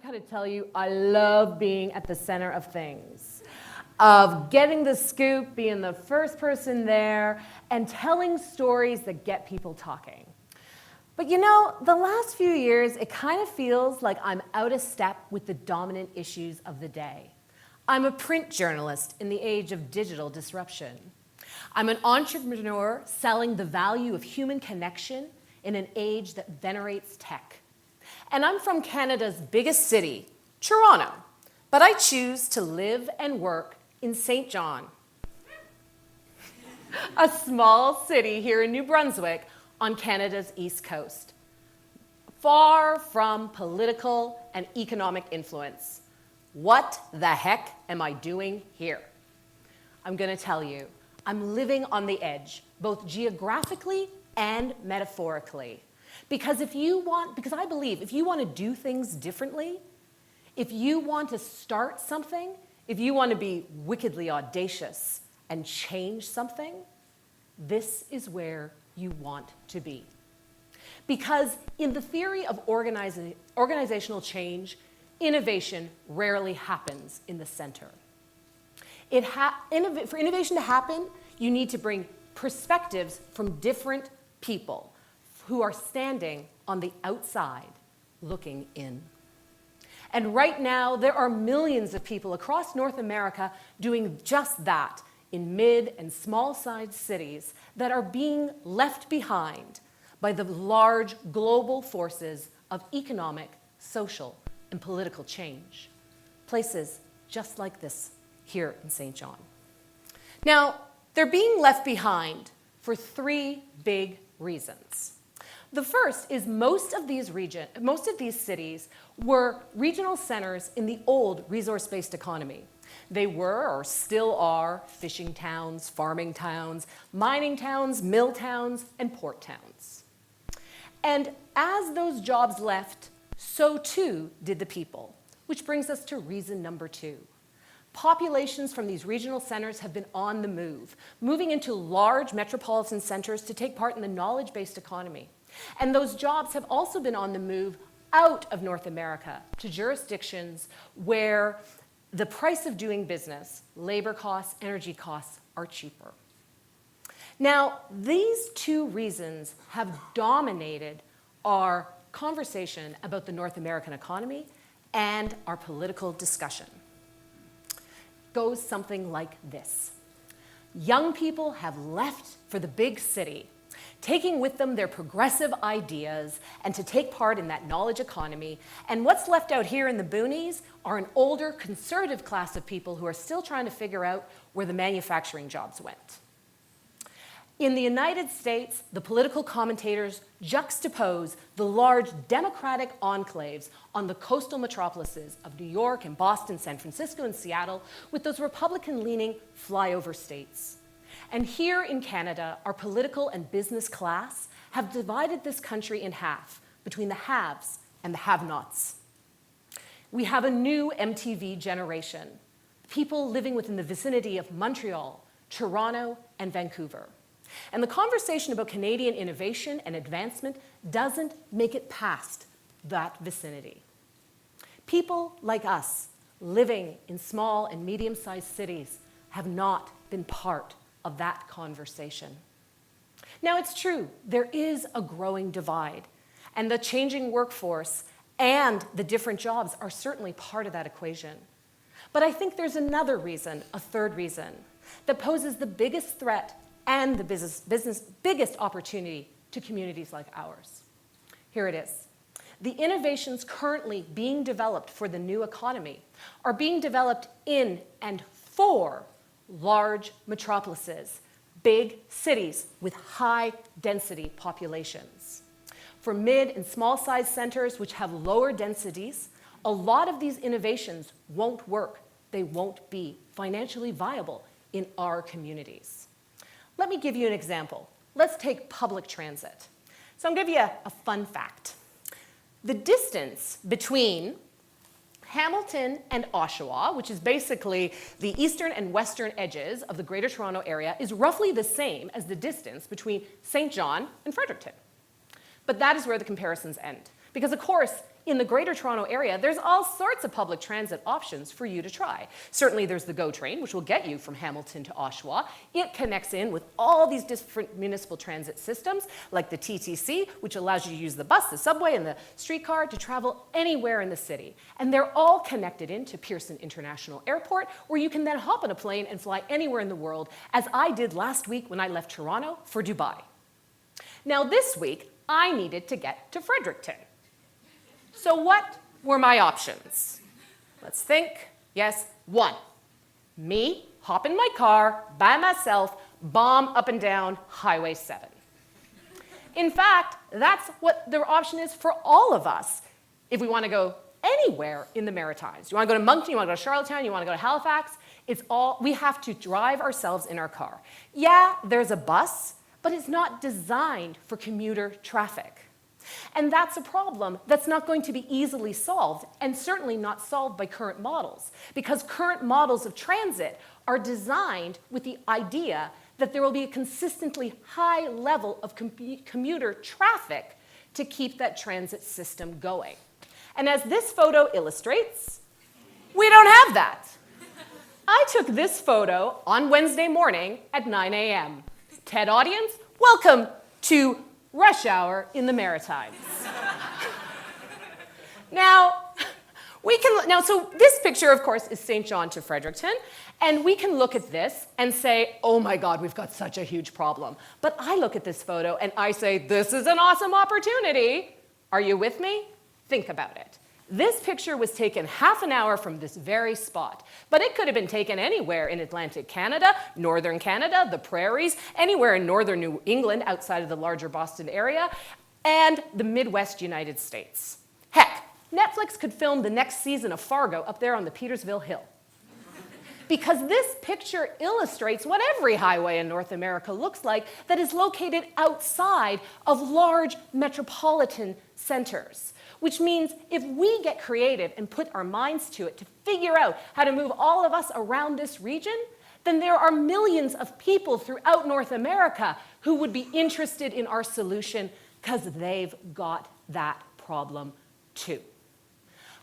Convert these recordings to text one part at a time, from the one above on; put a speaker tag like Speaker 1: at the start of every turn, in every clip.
Speaker 1: gotta tell you, I love being at the center of things, of getting the scoop, being the first person there, and telling stories that get people talking. But you know, the last few years, it kind of feels like I'm out of step with the dominant issues of the day. I'm a print journalist in the age of digital disruption. I'm an entrepreneur selling the value of human connection in an age that venerates tech. And I'm from Canada's biggest city, Toronto, but I choose to live and work in St. John, a small city here in New Brunswick on Canada's east coast, far from political and economic influence. What the heck am I doing here? I'm going to tell you, I'm living on the edge, both geographically and metaphorically. Because I believe if you want to do things differently, if you want to start something, if you want to be wickedly audacious and change something, this is where you want to be. Because in the theory of organizational change, innovation rarely happens in the center. For innovation to happen, you need to bring perspectives from different people who are standing on the outside looking in. And right now, there are millions of people across North America doing just that in mid and small-sized cities that are being left behind by the large global forces of economic, social, and political change. Places just like this here in St. John. Now, they're being left behind for three big reasons. The first is most of these cities were regional centers in the old resource-based economy. They were, or still are, fishing towns, farming towns, mining towns, mill towns, and port towns. And as those jobs left, so too did the people, which brings us to reason number two. Populations from these regional centers have been on the move, moving into large metropolitan centers to take part in the knowledge-based economy. And those jobs have also been on the move out of North America to jurisdictions where the price of doing business, labor costs, energy costs, are cheaper. Now, these two reasons have dominated our conversation about the North American economy and our political discussion. It goes something like this. Young people have left for the big city, taking with them their progressive ideas and to take part in that knowledge economy. And what's left out here in the boonies are an older, conservative class of people who are still trying to figure out where the manufacturing jobs went. In the United States, the political commentators juxtapose the large democratic enclaves on the coastal metropolises of New York and Boston, San Francisco and Seattle with those Republican-leaning flyover states. And here in Canada, our political and business class have divided this country in half between the haves and the have-nots. We have a new MTV generation, people living within the vicinity of Montreal, Toronto, and Vancouver. And the conversation about Canadian innovation and advancement doesn't make it past that vicinity. People like us living in small and medium-sized cities have not been part of that conversation. Now, it's true, there is a growing divide, and the changing workforce and the different jobs are certainly part of that equation. But I think there's another reason, a third reason, that poses the biggest threat and the biggest opportunity to communities like ours. Here it is. The innovations currently being developed for the new economy are being developed in and for large metropolises, big cities with high density populations. For mid and small sized centers which have lower densities, a lot of these innovations won't work. They won't be financially viable in our communities. Let me give you an example. Let's take public transit. So I'm going to give you a fun fact. The distance between Hamilton and Oshawa, which is basically the eastern and western edges of the Greater Toronto Area, is roughly the same as the distance between St. John and Fredericton. But that is where the comparisons end. Because, of course, in the Greater Toronto Area, there's all sorts of public transit options for you to try. Certainly there's the GO train, which will get you from Hamilton to Oshawa. It connects in with all these different municipal transit systems, like the TTC, which allows you to use the bus, the subway, and the streetcar to travel anywhere in the city. And they're all connected into Pearson International Airport, where you can then hop on a plane and fly anywhere in the world, as I did last week when I left Toronto for Dubai. Now this week, I needed to get to Fredericton. So what were my options? Let's think. Yes, 1. Me, hop in my car, by myself, bomb up and down Highway 7. In fact, that's what the option is for all of us if we want to go anywhere in the Maritimes. You want to go to Moncton, you want to go to Charlottetown, you want to go to Halifax, we have to drive ourselves in our car. Yeah, there's a bus, but it's not designed for commuter traffic. And that's a problem that's not going to be easily solved, and certainly not solved by current models, because current models of transit are designed with the idea that there will be a consistently high level of commuter traffic to keep that transit system going. And as this photo illustrates, we don't have that. I took this photo on Wednesday morning at 9 a.m. TED audience, welcome to rush hour in the Maritimes. So this picture, of course, is St. John to Fredericton, and we can look at this and say, oh my God, we've got such a huge problem. But I look at this photo and I say, this is an awesome opportunity. Are you with me? Think about it. This picture was taken half an hour from this very spot, but it could have been taken anywhere in Atlantic Canada, northern Canada, the prairies, anywhere in northern New England outside of the larger Boston area, and the Midwest United States. Heck, Netflix could film the next season of Fargo up there on the Petersville Hill. Because this picture illustrates what every highway in North America looks like that is located outside of large metropolitan centers. Which means if we get creative and put our minds to it to figure out how to move all of us around this region, then there are millions of people throughout North America who would be interested in our solution because they've got that problem too.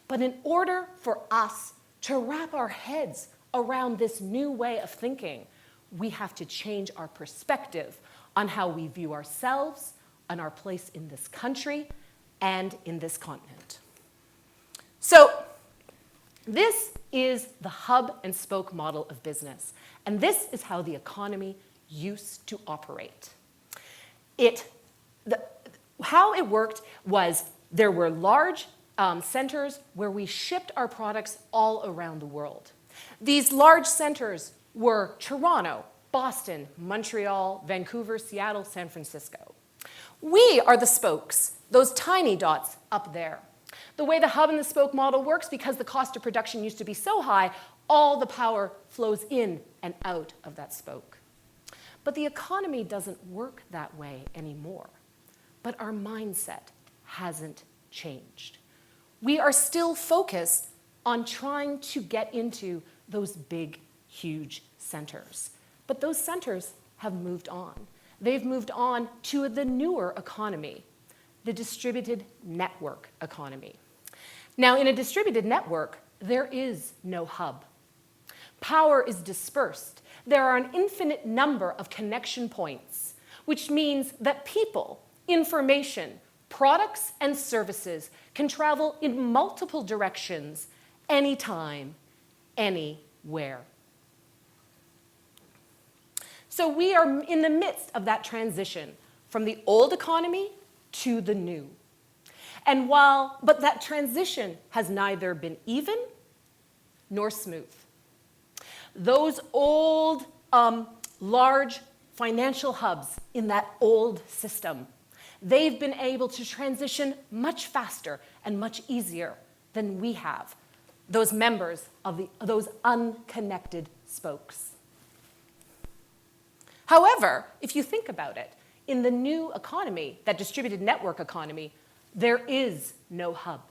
Speaker 1: But in order for us to wrap our heads around this new way of thinking, we have to change our perspective on how we view ourselves, on our place in this country, and in this continent. So this is the hub and spoke model of business, and this is how the economy used to operate. How it worked was there were large centers where we shipped our products all around the world. These large centers were Toronto, Boston, Montreal, Vancouver, Seattle, San Francisco. We are the spokes, those tiny dots up there. The way the hub and the spoke model works, because the cost of production used to be so high, all the power flows in and out of that spoke. But the economy doesn't work that way anymore. But our mindset hasn't changed. We are still focused on trying to get into those big, huge centers. But those centers have moved on. They've moved on to the newer economy, the distributed network economy. Now, in a distributed network, there is no hub. Power is dispersed. There are an infinite number of connection points, which means that people, information, products, and services can travel in multiple directions, anytime, anywhere. So we are in the midst of that transition from the old economy to the new. But that transition has neither been even nor smooth. Those old, large financial hubs in that old system, they've been able to transition much faster and much easier than we have, those members of those unconnected spokes. However, if you think about it, in the new economy, that distributed network economy, there is no hub,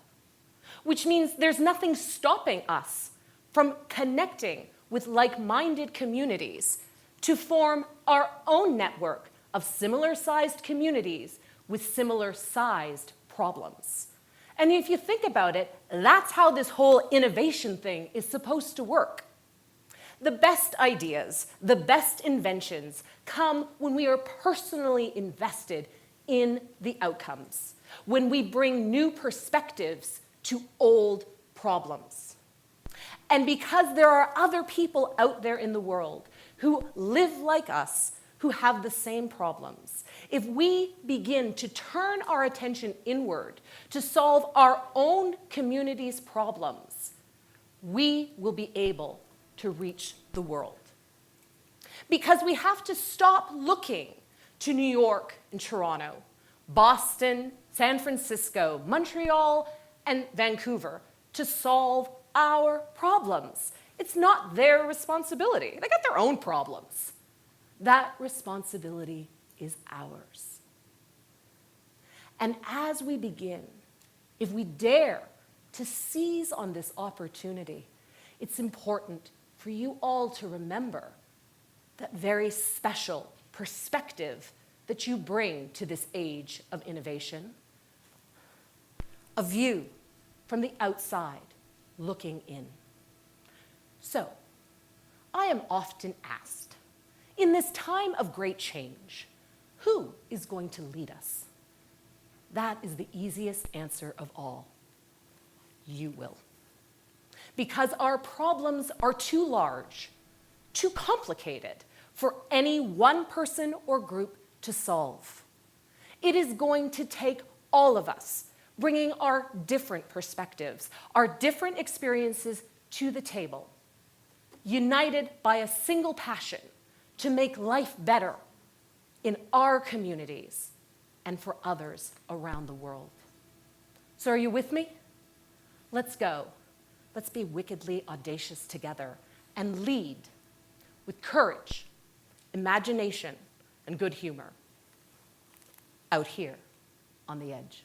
Speaker 1: which means there's nothing stopping us from connecting with like-minded communities to form our own network of similar-sized communities with similar-sized problems. And if you think about it, that's how this whole innovation thing is supposed to work. The best ideas, the best inventions come when we are personally invested in the outcomes, when we bring new perspectives to old problems. And because there are other people out there in the world who live like us, who have the same problems, if we begin to turn our attention inward to solve our own community's problems, we will be able to reach the world. Because we have to stop looking to New York and Toronto, Boston, San Francisco, Montreal, and Vancouver to solve our problems. It's not their responsibility. They got their own problems. That responsibility is ours. And as we begin, if we dare to seize on this opportunity, it's important for you all to remember that very special perspective that you bring to this age of innovation. A view from the outside looking in. So, I am often asked, in this time of great change, who is going to lead us? That is the easiest answer of all. You will. Because our problems are too large, too complicated for any one person or group to solve. It is going to take all of us bringing our different perspectives, our different experiences to the table, united by a single passion to make life better in our communities and for others around the world. So are you with me? Let's go. Let's be wickedly audacious together and lead with courage, imagination, and good humor out here on the edge.